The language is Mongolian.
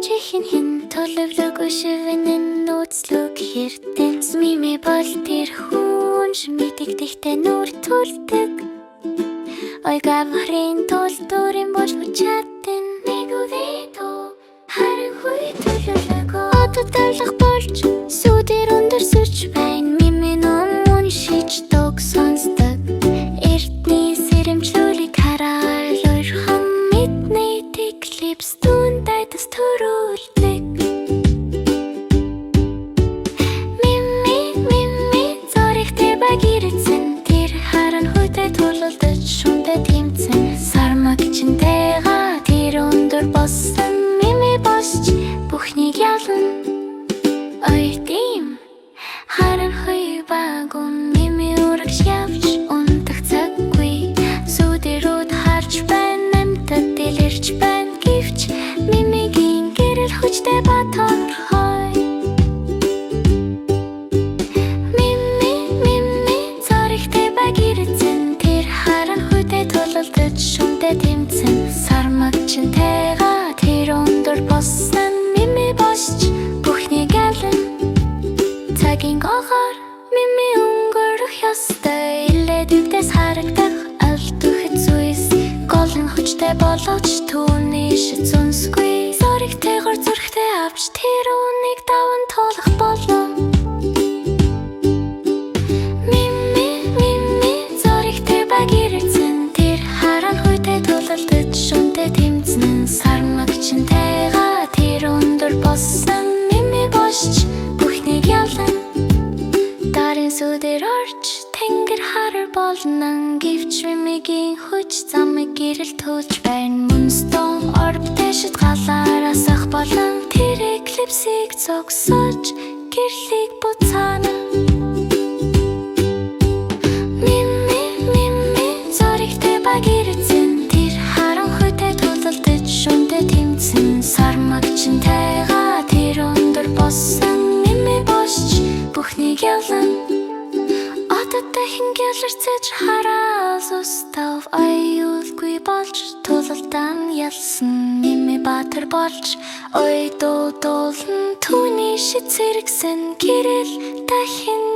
чихэн төлөвлөг өшөвнэн нууцлог хэртэн мими бол тэр хүн мэдэгдэхтэй нүр төлдөг ой гаврын толдорын болж чадсан нэг үедөө харин хүй төлөвлөг ододлох болж сүдэр өндөр сэрч байна мими ном уншиж дог сонсдог эртний сэрэмжлүүлэг хараад ойрхон мэдний клипс түндэй tas төрүүлдэг мими зоригтэй багирцэн тэр харан хөдөө тулалдаж шүндэ тэмцэн сармагчинтэйга тэр өндөр боссон мими босч бүхнийг ялан ой тийм харан хүй багун мими урагш явж унтах цаггүй сүдэрүүд харж байна амтад дэлэрч байна гэвч мимигийн гэрэл хүчтэй баторхой мими зоригтэй багирцэн тэр харан хөдөө тулалдаж шүндэ тэмцэн сармагчинтэйга тэр өндөр боссон мими босч бүхнийг ялан цагийн гохоор мими өнгөрөх ёстой илээдүйдээс харагдах алт өгөх зүйлс голын хүчтэй боловч түүний шид зүнсгүй зоригтэйгоор зүрхтэй авч тэр үнийг даван туулах болов мими зоригтэй багирцэн тэр харан хөдөө тулалдаж шүндэ тэмцэн сармагчинтэйга тэр өндөр боссон мими босч бүхнийг ялан дарын сүдэр орч тэнгэр харар болнон гэвч мимигийн хүч замыг гэрэл туулж байна мөнстон орбтэшэд галаараас ах болон тэр эклипсийг зогсож гэрлийг буцаана мими зоригтэй багирцэн тэр харан хөдөө тулалдаж шүндэ тэмцэн сармагчинтэйга тэр өндөр боссон мими босч бүхнийг ялан ододтой хингэлэрцэж хараас устав аюулгүй болж тулалдан ялсан мими баатар болж ой дуулан түүний шид зэрэгсэн гэрэл дахин